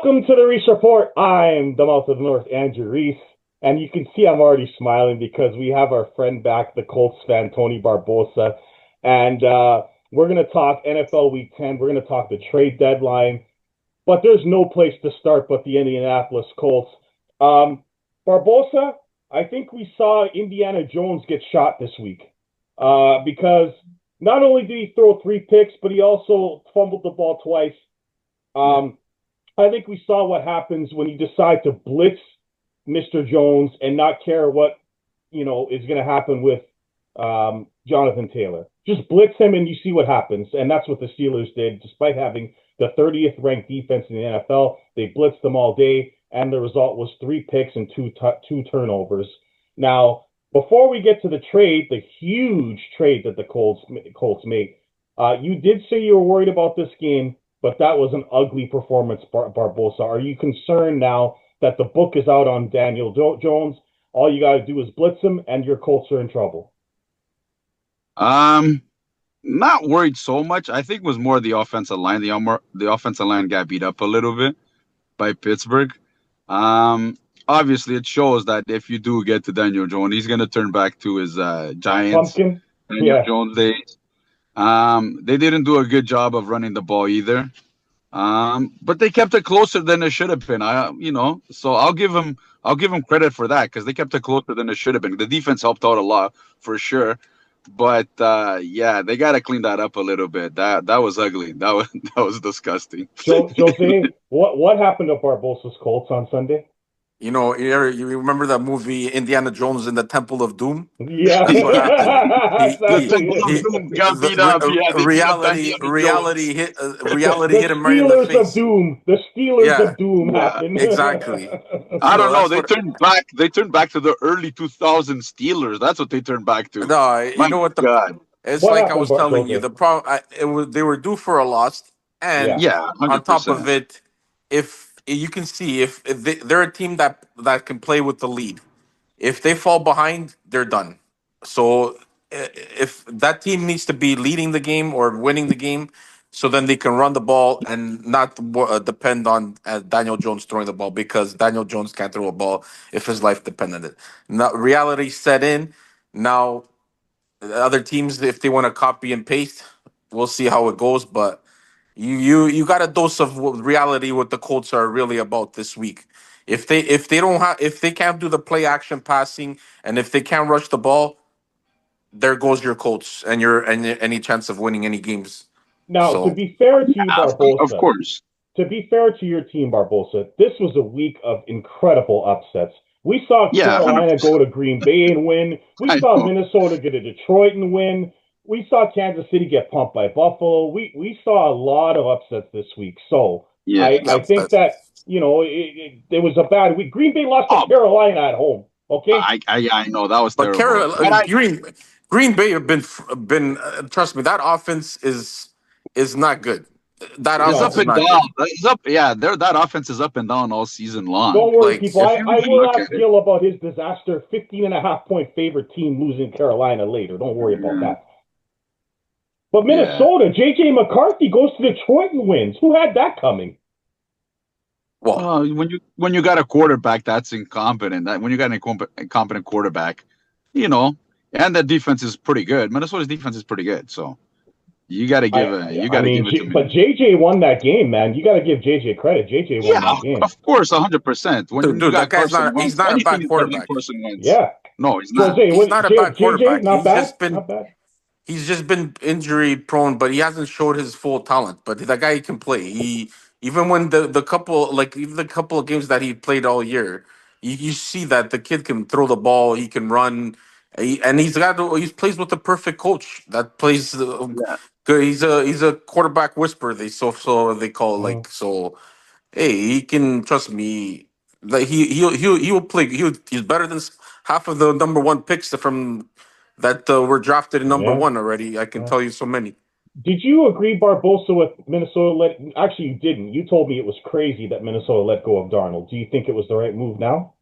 Welcome to the Reese Report. I'm the mouth of the North, Andrew Reese, and you can see I'm already smiling because we have our friend back, the Colts fan, Tony Barbosa, and we're going to talk NFL Week 10. We're going to talk the trade deadline, but there's no place to start but the Indianapolis Colts. Barbosa, I think we saw Indiana Jones get shot this week because not only did he throw 3 picks, but he also fumbled the ball twice. I think we saw what happens when you decide to blitz Mr. Jones and not care what, is going to happen with Jonathan Taylor. Just blitz him and you see what happens. And that's what the Steelers did. Despite having the 30th ranked defense in the NFL, they blitzed them all day. And the result was 3 picks and 2 turnovers. Now, before we get to the trade, the huge trade that the Colts made, you did say you were worried about this game, but that was an ugly performance, Barbosa. Are you concerned now that the book is out on Daniel Jones? All you got to do is blitz him, and your Colts are in trouble. Not worried so much. I think it was more the offensive line. The offensive line got beat up a little bit by Pittsburgh. Obviously, it shows that if you do get to Daniel Jones, he's going to turn back to his Giants Daniel Jones days. They didn't do a good job of running the ball either. But they kept it closer than it should have been. So I'll give them credit for that because they kept it closer than it should have been. The defense helped out a lot for sure. But they got to clean that up a little bit. That was ugly. That was disgusting. Jose, what happened to Barbosa's Colts on Sunday? You remember that movie Indiana Jones in the Temple of Doom? Yeah. That's what happened. Reality hit him right in the face. The Steelers of Doom happened. Exactly. I don't know. They turned back to the early 2000 Steelers. That's what they turned back to. No, you know what? It's what like happened, I was telling you. The problem, they were due for a loss, and 100%. on top of it, if you can see if they're a team that can play with the lead. If they fall behind, they're done. So if that team needs to be leading the game or winning the game, so then they can run the ball and not depend on Daniel Jones throwing the ball because Daniel Jones can't throw a ball if his life depended on it. Now reality set in. Now the other teams, if they want to copy and paste, we'll see how it goes, but. You got a dose of reality what the Colts are really about this week. If they can't do the play action passing and if they can't rush the ball, there goes your Colts and any chance of winning any games. Now, to be fair to you, Barbosa, of course. To be fair to your team, Barbosa, this was a week of incredible upsets. We saw Carolina go to Green Bay and win. We saw Minnesota get to Detroit and win. We saw Kansas City get pumped by Buffalo. We saw a lot of upsets this week. So I think that, it was a bad week. Green Bay lost to Carolina at home. Okay? I know. That was terrible. Green Bay have been trust me, that offense is not good. That is up and down. That offense is up and down all season long. Don't worry, people. I will ask Gil about his disaster 15.5-point favorite team losing Carolina later. Don't worry about that. But Minnesota, J.J. McCarthy goes to Detroit and wins. Who had that coming? Well, when you got a quarterback that's incompetent, when you got an incompetent quarterback, and the defense is pretty good. Minnesota's defense is pretty good, so you got to give it to me. But JJ won that game, man. You got to give JJ credit. JJ won that game. Of course, 100%. Dude, that guy's he's not a bad quarterback. Yeah. No, he's not. He's not a bad quarterback. Not bad. He's just been injury prone, but he hasn't showed his full talent. But that guy can play. Even when the couple of games that he played all year, you see that the kid can throw the ball, he can run, he plays with the perfect coach that plays good. He's a quarterback whisperer. They call it so. Hey, he can trust me. Like he'll play. He's better than half of the number 1 picks from. That were drafted in number 1 already. I can tell you so many. Did you agree, Barbosa, with Minnesota? Actually, you didn't. You told me it was crazy that Minnesota let go of Darnold. Do you think it was the right move now?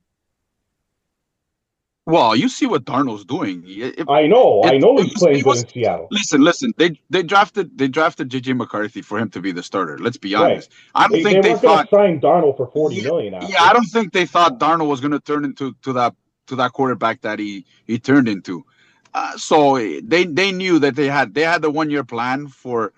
Well, you see what Darnold's doing. I know he's playing It good was. in Seattle. Listen. They drafted JJ McCarthy for him to be the starter. Let's be Right. honest. I don't They think they weren't going to thought. sign Darnold for 40 Yeah, million yeah, I after. don't think they thought Darnold was going to turn into to that quarterback that he turned into. So they knew that they had the 1 year plan for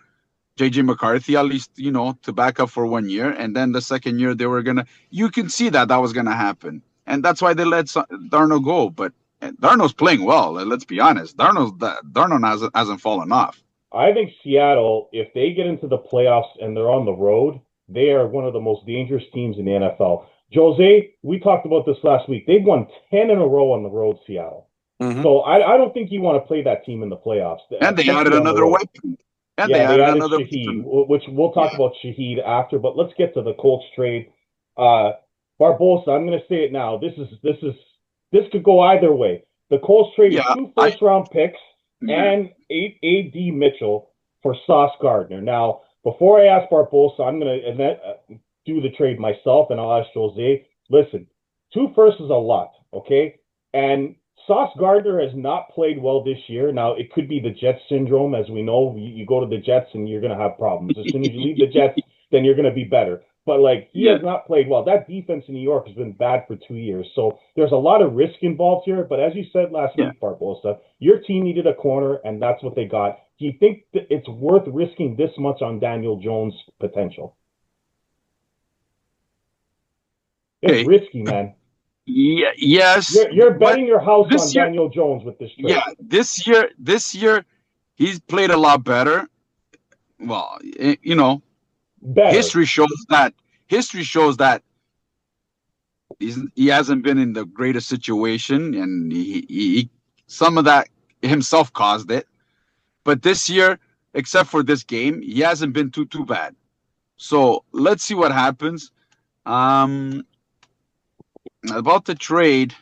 JJ McCarthy, at least, to back up for 1 year, and then the second year they were gonna. You can see that was gonna happen, and that's why they let Darnold go. But Darnold's playing well. Let's be honest. Darnold hasn't fallen off. I think Seattle, if they get into the playoffs and they're on the road, they are one of the most dangerous teams in the NFL. Jose, we talked about this last week. They've won 10 in a row on the road, Seattle. Mm-hmm. So I don't think you want to play that team in the playoffs, And they added especially on the another road. weapon. And they Yeah, they added added another Shaheed, weapon. which we'll talk Yeah, about Shaheed after, but let's get to the Colts trade. Uh, Barbosa, I'm going to say it now. This could go either way. The Colts traded yeah. two I first round picks yeah. and AD Mitchell for Sauce Gardner. Now, before I ask Barbosa, I'm going to do the trade myself, and I'll ask Jose. Listen, two firsts is a lot, okay? And Sauce Gardner has not played well this year. Now, it could be the Jets syndrome. As we know, you go to the Jets and you're going to have problems. As soon as you leave the Jets, then you're going to be better. But, like, he Yeah, has not played well. That defense in New York has been bad for 2 years. So there's a lot of risk involved here. But as you said last yeah. week, Barbosa, your team needed a corner, and that's what they got. Do you think that it's worth risking this much on Daniel Jones' potential? It's Okay. risky, man. Yeah, yes, You're but betting your house on this year, Daniel Jones with this yeah, trade. this year, he's played a lot better. Well, Better. history shows that history shows that he hasn't been in the greatest situation, and some of that himself caused it. But this year, except for this game, he hasn't been too bad. So let's see what happens. Um, about the trade,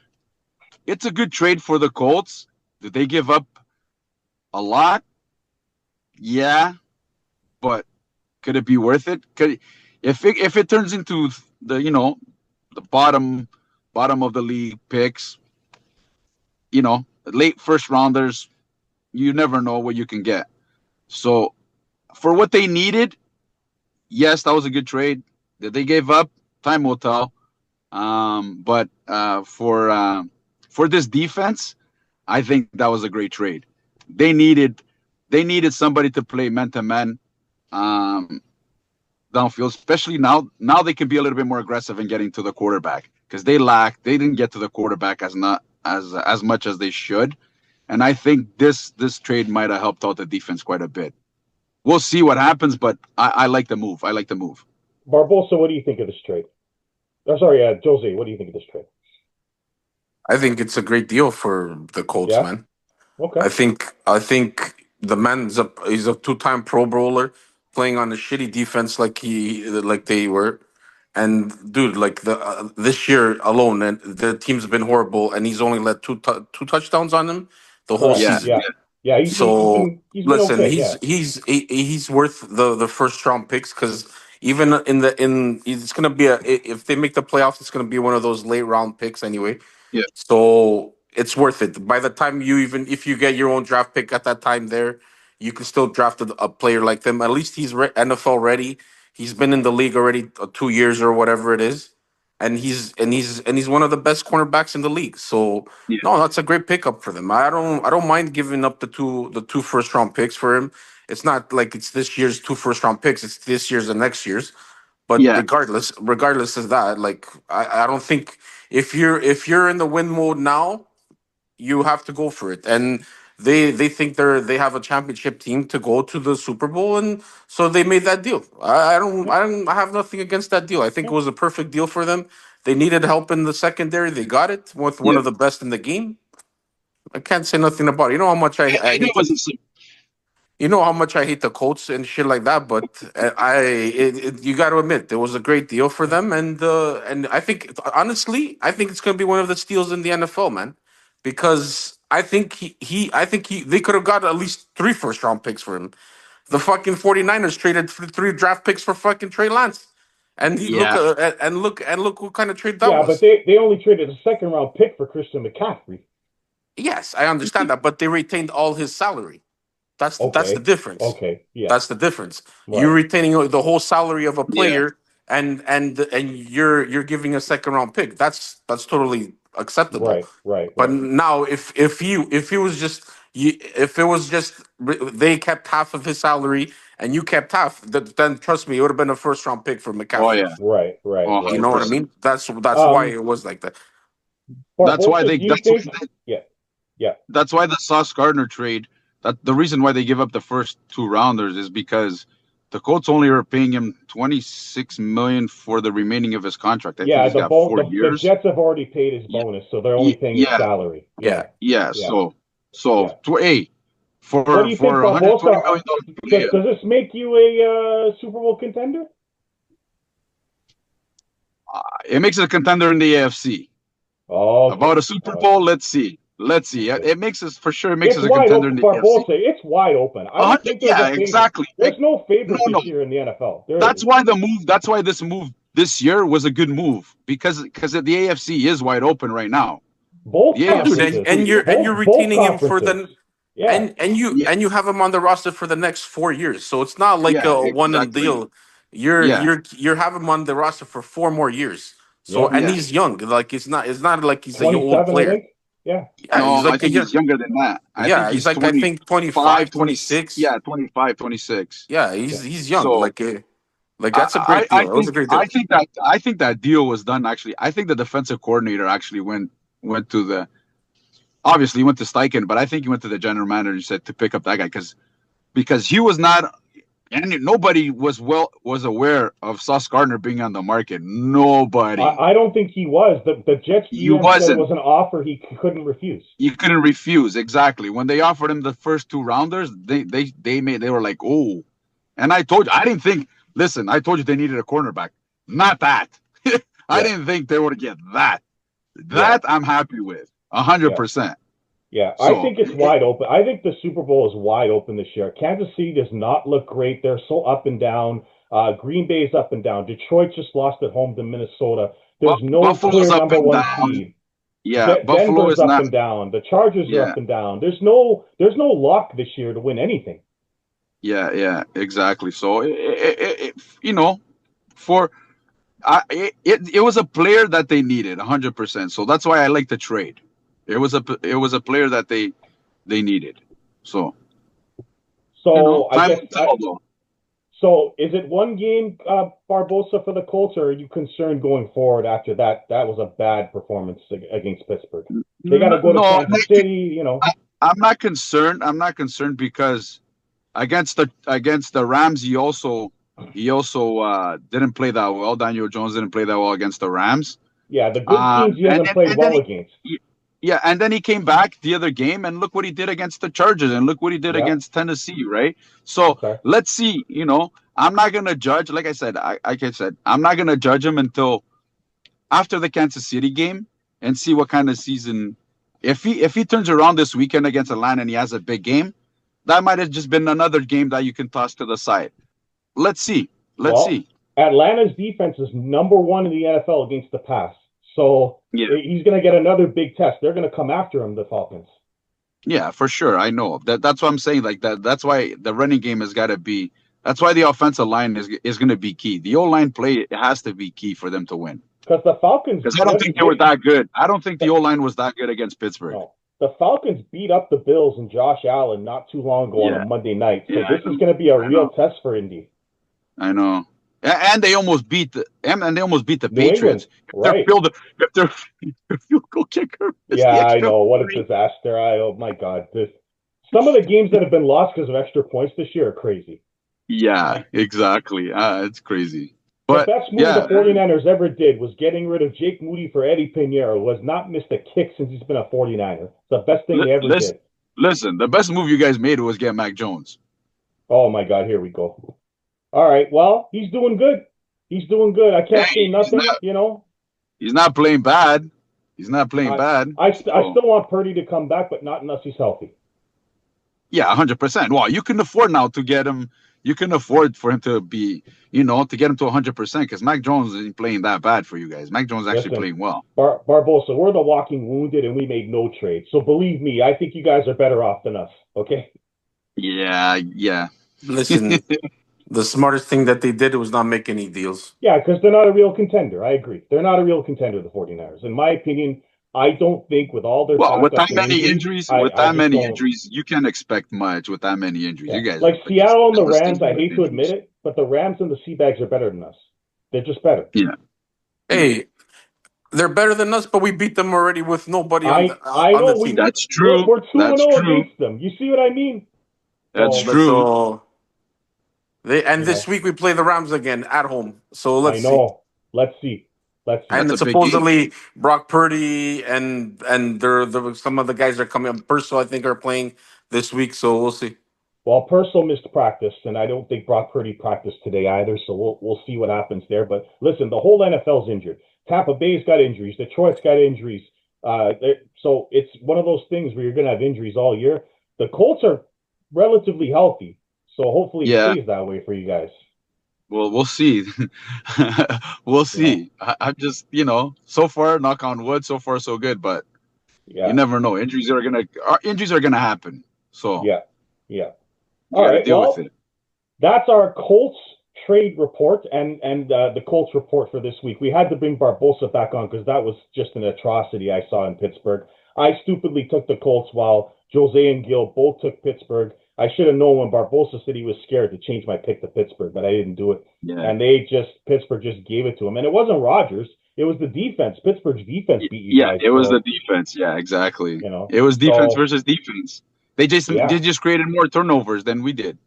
it's a good trade for the Colts. Did they give up a lot? Yeah, but could it be worth it? If it turns into the bottom of the league picks, late first rounders, you never know what you can get. So for what they needed, yes, that was a good trade. That they gave up, time will tell. But for this defense, I think that was a great trade. They needed they needed somebody to play man to man downfield, especially now. Now they can be a little bit more aggressive in getting to the quarterback because they didn't get to the quarterback as much as they should. And I think this trade might have helped out the defense quite a bit. We'll see what happens, but I like the move. I like the move. Barbosa, what do you think of this trade? Oh, sorry, Jose, what do you think of this trade? I think it's a great deal for the Colts, Yeah? man. Okay. I think the man's he's a two-time Pro Bowler playing on a shitty defense like they were, and dude, like this year alone, and the team's been horrible, and he's only let two touchdowns on him the whole Correct. Yeah, season. Yeah. Yeah, So he's been listen, okay, he's yeah. he's he's worth the first round picks because even in it's gonna be if they make the playoffs, it's gonna be one of those late round picks anyway. yeah, So it's worth it. By the time you even if you get your own draft pick at that time, there you can still draft a player like them. At least he's NFL ready. He's been in the league already 2 years or whatever it is, and he's one of the best cornerbacks in the league. So yeah, no, that's a great pickup for them. I don't mind giving up the two first round picks for him. It's not like it's this year's two first round picks. It's this year's and next year's. But yeah, regardless of that, like I don't think if you're in the win mode now, you have to go for it. And they think they have a championship team to go to the Super Bowl, and so they made that deal. I have nothing against that deal. I think it was a perfect deal for them. They needed help in the secondary. They got it with one yeah. of the best in the game. I can't say nothing about it. You know how much I And it hate was the Colts and shit like that, but you got to admit there was a great deal for them, and I think honestly, I think it's going to be one of the steals in the NFL, man, because I think they could have got at least three first round picks for him. The fucking 49ers traded for three draft picks for fucking Trey Lance, and he look yeah, and look what kind of trade that Yeah, but was. they only traded a second round pick for Christian McCaffrey. Yes, I understand that, but they retained all his salary. That's the Okay. difference. Okay. Yeah. That's the difference. You're Right. retaining the whole salary of a Yeah. player, and you're giving a second round pick. That's totally acceptable. Right. Right. But Right. now, if he was just if it was just they kept half of his salary and you kept half, then trust me, it would have been a first round pick for Oh McCaffrey. yeah. Right. Right. Oh, You Right. know what I Right. 100%. mean? That's why Um, it was like that. That's why Barbosa, they. do you That's why think? Yeah. Yeah. that's why the Sauce Gardner trade. That the reason why they give up the first two rounders is because the Colts only are paying him 26 million for the remaining of his contract. I think Yeah. he's got 4 The years. Jets have already paid his Yeah, bonus, so they're only paying his yeah, salary. Yeah. Yeah. yeah. Yeah. So Yeah. hey, What do you think, for 120 Barbosa? million dollar player, Does this make you a Super Bowl contender? it makes it a contender in the AFC. Okay. About a Super Bowl, Okay. let's see. Let's see. Okay. It makes us for sure. It makes It's us a wide contender in open, the AFC. Barbosa. It's wide open. I don't think there's Yeah, a favorite. exactly. There's no No, favorite this no. year in the NFL. There That's isn't. why the move. That's why this move this year was a good move because the AFC is wide open right now. Both The Yeah, dude, AFC is conferences. and pretty open. you're Both retaining him for conferences. the Yeah. Yeah, and you have him on the roster for the next 4 years. So it's not like yeah, a one and exactly. deal. You're Yeah, you're you're have him on the roster for 4 more years. So Yep. and yeah. he's young. Like it's not like he's a old 27, I player. think. Yeah. Yeah, No, he's I like a think young. he's younger than that. I think Yeah, he's he's like I think 25, 25, 20. 26. Yeah, 25, 26. Yeah, Yeah. he's young. So Like that's a great I deal. It was a think great deal. I think that deal was done actually. I think the defensive coordinator actually went to the obviously he went to Steichen, but I think he went to the general manager and said to pick up that guy because he was not and nobody was aware of Sauce Gardner being on the market. Nobody. I don't think he was. The Jets He GM said it wasn't. was an offer he couldn't refuse. You couldn't refuse exactly when they offered him the first two rounders. They were like, oh, and I told you I didn't think. Listen, I told you they needed a cornerback, not that. I Yeah. didn't think they would get that. Yeah. That I'm happy with, Yeah. 100%. Yeah, I So think it's wide open. I think the Super Bowl is wide open this year. Kansas City does not look great. They're so up and down. Green Bay's up and down. Detroit just lost at home to Minnesota. There's no Buffalo's clear up number and one down. seed. Yeah, Buffalo Denver's is up not. and down. The Chargers are Yeah, up and down. There's no lock this year to win anything. yeah, exactly. So for it was a player that they needed 100%. So that's why I like the trade. It was a player that they needed. So So I time guess will tell though. so. Is it one game, Barbosa for the Colts, or are you concerned going forward after that? That was a bad performance against Pittsburgh. They got to go to No, Kansas City. I'm not concerned. I'm not concerned because against the Rams, he also didn't play that well. Daniel Jones didn't play that well against the Rams. Yeah, the good teams he And, hasn't and, played and then well he, against. yeah, and then he came back the other game, and look what he did against the Chargers, and look what he did Yeah. against Tennessee, right? So Okay. let's see. I'm not gonna judge. Like I said, I'm not gonna judge him until after the Kansas City game and see what kind of season. If he turns around this weekend against Atlanta and he has a big game, that might have just been another game that you can toss to the side. Let's see. Let's Well, see. Atlanta's defense is number one in the NFL against the pass. So Yeah. he's going to get another big test. They're going to come after him, the Falcons. Yeah, for sure. I know that's what I'm saying. Like that. That's why the running game has got to be. That's why the offensive line is going to be key. The O-line play has to be key for them to win. Because the Falcons. Because I don't think they were that good. I don't think the O-line was that good against Pittsburgh. No. The Falcons beat up the Bills and Josh Allen not too long ago on a Monday night. So this is going to be a real test for Indy. I know. And they almost beat the Patriots. Right. If their field goal kicker. Yeah, I know. What a disaster. Oh my God. Some of the games that have been lost because of extra points this year are crazy. Yeah, exactly. It's crazy. The But best move yeah, the 49ers ever did was getting rid of Jake Moody for Eddie Pinheiro, who has not missed a kick since he's been a 49er. It's the best thing they ever did. Listen, the best move you guys made was get Mac Jones. Oh my God, here we go. All right, well, he's doing good. He's doing good. I can't say nothing, He's not playing bad. He's not playing bad. I still want Purdy to come back, but not unless he's healthy. Yeah, 100%. Well, you can afford now to get him. You can afford for him to be, to get him to 100% because Mac Jones isn't playing that bad for you guys. Mac Jones is actually Listen, playing well. Barbosa, we're the walking wounded, and we made no trade. So believe me, I think you guys are better off than us. Okay? Yeah, yeah. Listen, the smartest thing that they did was not make any deals. Yeah, because they're not a real contender. I agree. They're not a real contender, the 49ers. In my opinion, I don't think with all their Well, with that backups and many injuries, injuries, I just don't. you can't expect much with that many injuries. Yeah. You guys Like are just Seattle and the Rams, I devastated with hate to admit injuries. it, but the Rams and the Seabags are better than us. They're just better. Yeah, yeah. Hey, they're better than us, but we beat them already with nobody on I on the know team. That's true. we're 2 and That's 0 true. against them. You see what I mean? That's So, But true. so and you this know, week we play the Rams again at home. So I let's see. know. Let's see. Let's see. And That's a it's big game. supposedly Brock Purdy and some of the guys are coming up. Personal, I think, are playing this week. So we'll see. Well, Purcell missed practice, and I don't think Brock Purdy practiced today either. So we'll see what happens there. But listen, the whole NFL's injured. Tampa Bay's got injuries. Detroit's got injuries. So it's one of those things where you're going to have injuries all year. The Colts are relatively healthy, so hopefully it Yeah. stays that way for you guys. Well, we'll see. We'll You know? see. I'm just, so far, knock on wood, so far so good. But you Yeah, never know. Injuries are gonna happen. So yeah, yeah. you All got to right. deal with Well, it. that's our Colts trade report and the Colts report for this week. We had to bring Barbosa back on because that was just an atrocity I saw in Pittsburgh. I stupidly took the Colts while Jose and Gil both took Pittsburgh. I should have known when Barbosa said he was scared to change my pick to Pittsburgh, but I didn't do it. Yeah. And Pittsburgh just gave it to him. And it wasn't Rodgers. It was the defense. Pittsburgh's defense beat you Yeah, guys. it was the So, defense. Yeah, exactly. you know, It was defense so versus defense. They just created more turnovers than we did.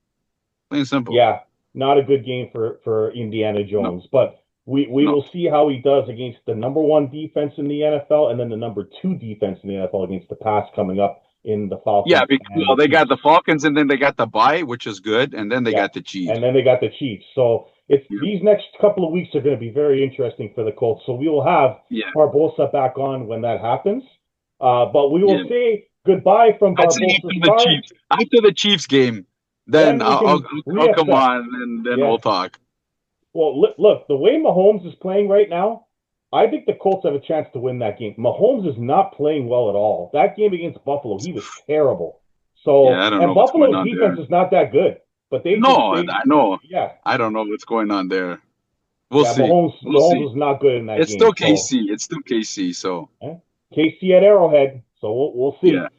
Plain and simple. yeah, not a good game for Indiana No, Jones, but we no. will see how he does against the number one defense in the NFL and then the number two defense in the NFL against the pass coming up in the Yeah, Falcons because and the they got Chiefs. the Falcons and then they got the bye, which is good, and then they Yeah, got the Chiefs. and then they got the Chiefs. So it's Yeah, these next couple of weeks are going to be very interesting for the Colts. So we will have yeah, Barbosa back on when that happens. But we will yeah. say goodbye from I'd say Barbosa's part. After the Chiefs game, then Then we I'll can I'll come reassess. on and then Yeah. we'll talk. Well, look, the way Mahomes is playing right now, I think the Colts have a chance to win that game. Mahomes is not playing well at all. That game against Buffalo, he was terrible. Yeah, So, I don't know and what's going Buffalo's on defense there. is not that good, but No, I know. yeah, I don't know what's going on there. We'll yeah. see. We'll Mahomes see. was not good in that It's game. still So, KC. It's still KC. So eh, KC at Arrowhead. So we'll yeah. see.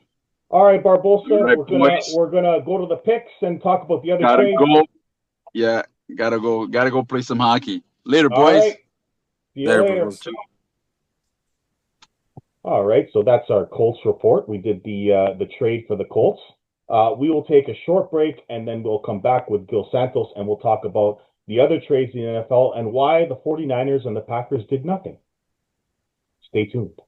All right, All Barbosa, right, boys. we're gonna go to the picks and talk about the other Gotta trades. go. Yeah, gotta go. Gotta go play some hockey. Later, All right, boys. see you There, later. bro. All right, so that's our Colts report. We did the trade for the Colts. We will take a short break and then we'll come back with Gil Santos and we'll talk about the other trades in the NFL and why the 49ers and the Packers did nothing. Stay tuned.